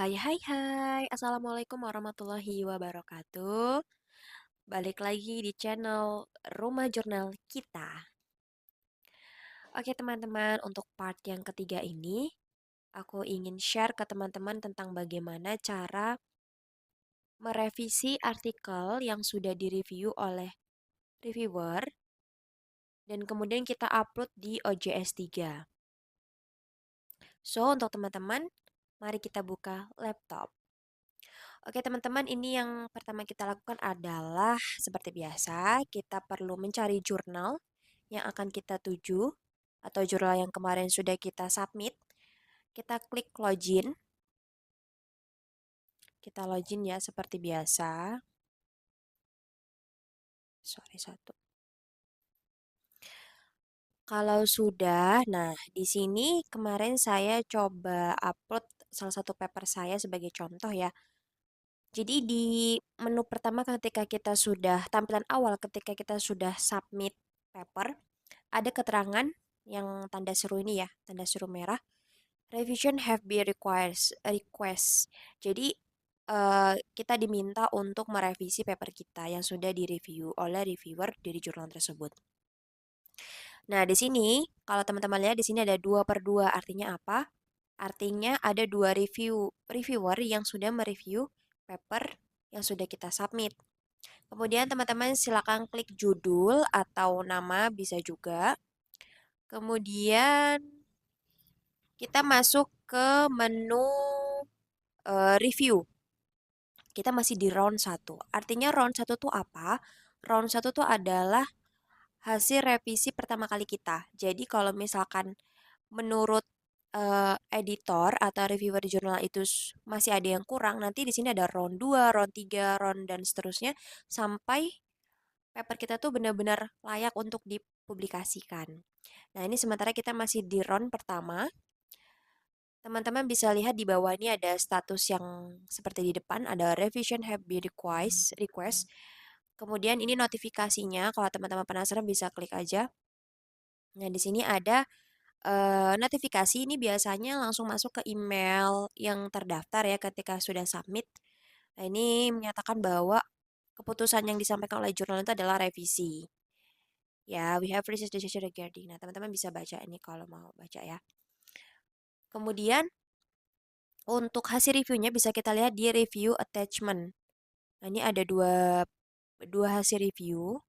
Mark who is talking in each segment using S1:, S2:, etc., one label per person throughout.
S1: Hai. Assalamualaikum warahmatullahi wabarakatuh. Balik lagi di channel Rumah Jurnal kita. Oke teman-teman, untuk part yang ketiga ini, aku ingin share ke teman-teman tentang bagaimana cara merevisi artikel yang sudah direview oleh reviewer dan kemudian kita upload di OJS 3. So, untuk teman-teman, mari kita buka laptop. Oke teman-teman, ini yang pertama kita lakukan adalah seperti biasa, kita perlu mencari jurnal yang akan kita tuju atau jurnal yang kemarin sudah kita submit. Kita klik login. Kita login ya seperti biasa. Sorry satu. Kalau sudah, nah di sini kemarin saya coba upload salah satu paper saya sebagai contoh ya. Jadi di menu pertama ketika kita sudah tampilan awal ketika kita sudah submit paper, ada keterangan yang tanda seru ini ya, tanda seru merah. Revision have been request. Jadi kita diminta untuk merevisi paper kita yang sudah direview oleh reviewer dari jurnal tersebut. Nah, di sini kalau teman-teman lihat di sini ada 2/2. Artinya apa? Artinya ada dua reviewer yang sudah mereview paper yang sudah kita submit. Kemudian teman-teman silakan klik judul atau nama bisa juga. Kemudian kita masuk ke menu review. Kita masih di round 1. Artinya round 1 tuh apa? Round 1 tuh adalah hasil revisi pertama kali kita. Jadi kalau misalkan menurut editor atau reviewer jurnal itu masih ada yang kurang, nanti di sini ada round 2, round 3, round dan seterusnya sampai paper kita tuh benar-benar layak untuk dipublikasikan. Nah, ini sementara kita masih di round pertama. Teman-teman bisa lihat di bawah ini ada status yang seperti di depan, ada revision have been request. Kemudian ini notifikasinya, kalau teman-teman penasaran bisa klik aja. Nah, di sini ada notifikasi ini biasanya langsung masuk ke email yang terdaftar ya ketika sudah submit. Nah, ini menyatakan bahwa keputusan yang disampaikan oleh jurnal itu adalah revisi. Ya, we have received decision regarding. Nah, teman-teman bisa baca ini kalau mau baca ya. Kemudian untuk hasil reviewnya bisa kita lihat di review attachment. Nah, ini ada dua hasil review.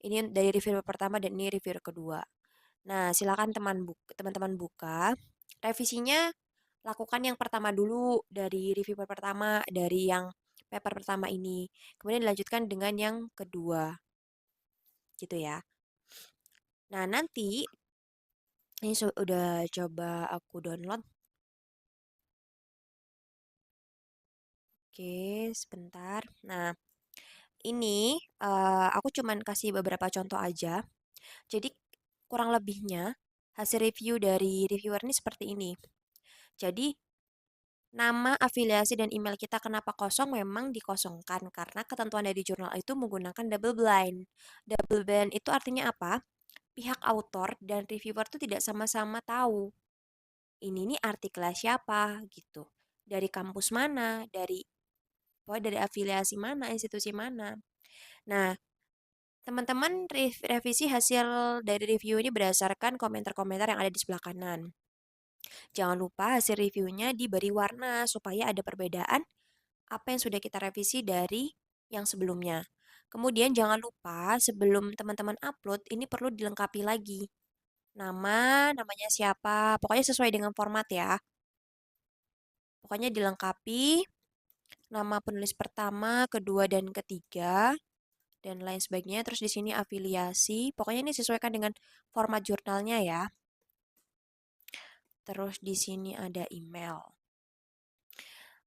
S1: Ini dari review pertama dan ini review kedua. Nah, silakan teman-teman buka. Revisinya lakukan yang pertama dulu dari review pertama dari yang paper pertama ini. Kemudian dilanjutkan dengan yang kedua. Gitu ya. Nah, nanti ini udah coba aku download. Oke, sebentar. Nah, ini aku cuman kasih beberapa contoh aja. Jadi kurang lebihnya hasil review dari reviewer ini seperti ini. Jadi nama, afiliasi, dan email kita kenapa kosong memang dikosongkan karena ketentuan dari jurnal itu menggunakan double blind. Double blind itu artinya apa? Pihak autor dan reviewer itu tidak sama-sama tahu ini nih artikelnya siapa gitu. Dari kampus mana, dari afiliasi mana, institusi mana. Nah, teman-teman revisi hasil dari review ini berdasarkan komentar-komentar yang ada di sebelah kanan. Jangan lupa hasil reviewnya diberi warna supaya ada perbedaan apa yang sudah kita revisi dari yang sebelumnya. Kemudian jangan lupa sebelum teman-teman upload ini perlu dilengkapi lagi. Namanya siapa, pokoknya sesuai dengan format ya. Pokoknya dilengkapi nama penulis pertama, kedua, dan ketiga, dan lain sebagainya. Terus di sini afiliasi, pokoknya ini sesuaikan dengan format jurnalnya ya. Terus di sini ada email.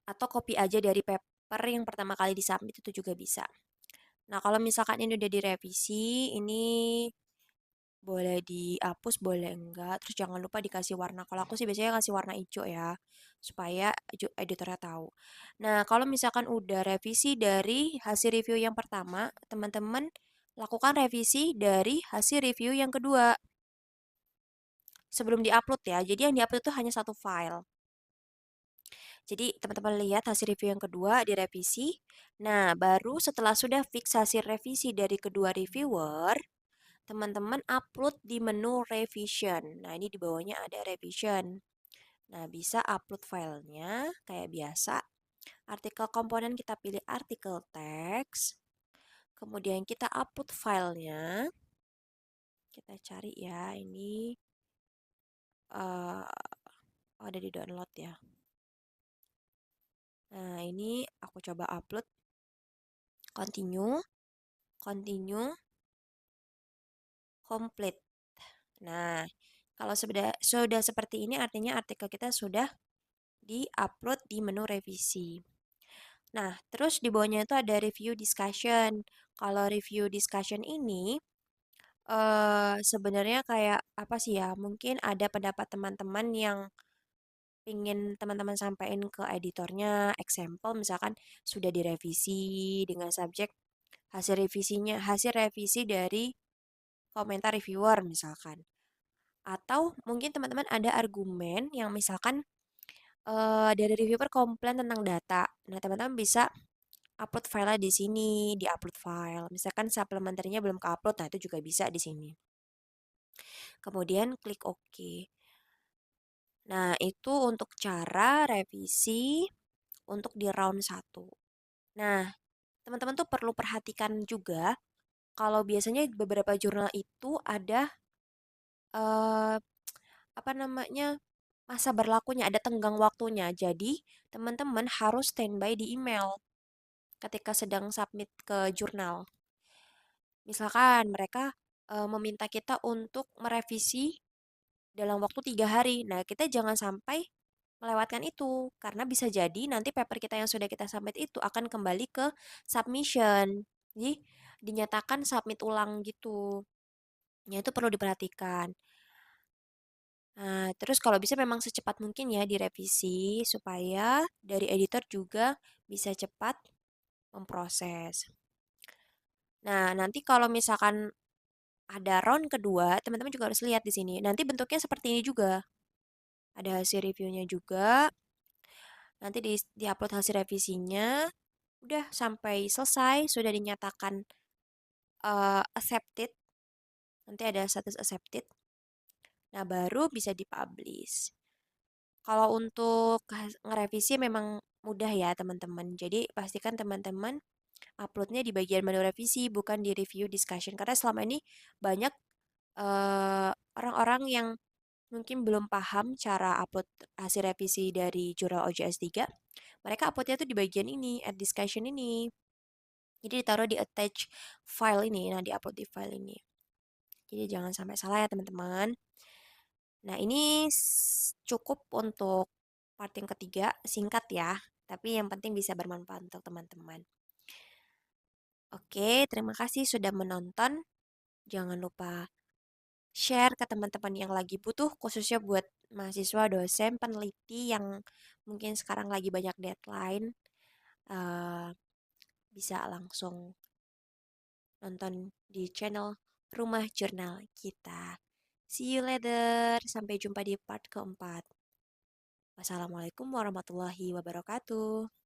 S1: Atau copy aja dari paper yang pertama kali disubmit itu juga bisa. Nah, kalau misalkan ini udah direvisi, ini boleh dihapus, boleh enggak. Terus jangan lupa dikasih warna. Kalau aku sih biasanya kasih warna hijau ya, supaya editornya tahu. Nah, kalau misalkan udah revisi dari hasil review yang pertama, teman-teman lakukan revisi dari hasil review yang kedua. Sebelum diupload ya, jadi yang diupload itu hanya satu file. Jadi teman-teman lihat hasil review yang kedua direvisi. Nah, baru setelah sudah fix hasil revisi dari kedua reviewer, teman-teman upload di menu revision. Nah, ini di bawahnya ada revision. Nah, bisa upload filenya kayak biasa. Artikel komponen kita pilih artikel teks. Kemudian kita upload filenya. Kita cari ya, ini ada di download ya. Nah, ini aku coba upload. Continue, continue, complete. Nah, kalau sudah seperti ini artinya artikel kita sudah di-upload di menu revisi. Nah, terus di bawahnya itu ada review discussion. Kalau review discussion ini sebenarnya kayak apa sih ya? Mungkin ada pendapat teman-teman yang ingin teman-teman sampaikan ke editornya. Example misalkan sudah direvisi dengan subjek hasil revisi dari komentar reviewer misalkan. Atau mungkin teman-teman ada argumen yang misalkan dari reviewer komplain tentang data. Nah, teman-teman bisa upload file di sini, di upload file. Misalkan supplementernya belum ke-upload, nah itu juga bisa di sini. Kemudian klik OK. Nah, itu untuk cara revisi untuk di round 1. Nah, teman-teman tuh perlu perhatikan juga kalau biasanya beberapa jurnal itu ada eh, apa namanya masa berlakunya, ada tenggang waktunya. Jadi, teman-teman harus standby di email ketika sedang submit ke jurnal. Misalkan mereka meminta kita untuk merevisi dalam waktu 3 hari. Nah, kita jangan sampai melewatkan itu karena bisa jadi nanti paper kita yang sudah kita submit itu akan kembali ke submission. Jadi dinyatakan submit ulang gitu. Ya itu perlu diperhatikan. Nah, terus kalau bisa memang secepat mungkin ya direvisi supaya dari editor juga bisa cepat memproses. Nah, nanti kalau misalkan ada round kedua, teman-teman juga harus lihat di sini. Nanti bentuknya seperti ini juga. Ada hasil reviewnya juga. Nanti di-upload hasil revisinya. Udah sampai selesai, sudah dinyatakan accepted. Nanti ada status accepted. Nah, baru bisa dipublish. Kalau untuk ngerevisi memang mudah ya, teman-teman. Jadi, pastikan teman-teman uploadnya di bagian menu revisi, bukan di review discussion. Karena selama ini banyak orang-orang yang mungkin belum paham cara upload hasil revisi dari jurnal OJS 3. Mereka uploadnya tuh di bagian ini, add discussion ini. Jadi ditaruh di attach file ini, nah di-upload di file ini. Jadi jangan sampai salah ya teman-teman. Nah ini cukup untuk part yang ketiga, singkat ya. Tapi yang penting bisa bermanfaat untuk teman-teman. Oke, terima kasih sudah menonton. Jangan lupa share ke teman-teman yang lagi butuh, khususnya buat mahasiswa, dosen, peneliti yang mungkin sekarang lagi banyak deadline. eh, Bisa langsung nonton di channel Rumah Jurnal kita. See you later. Sampai jumpa di part keempat. Wassalamualaikum warahmatullahi wabarakatuh.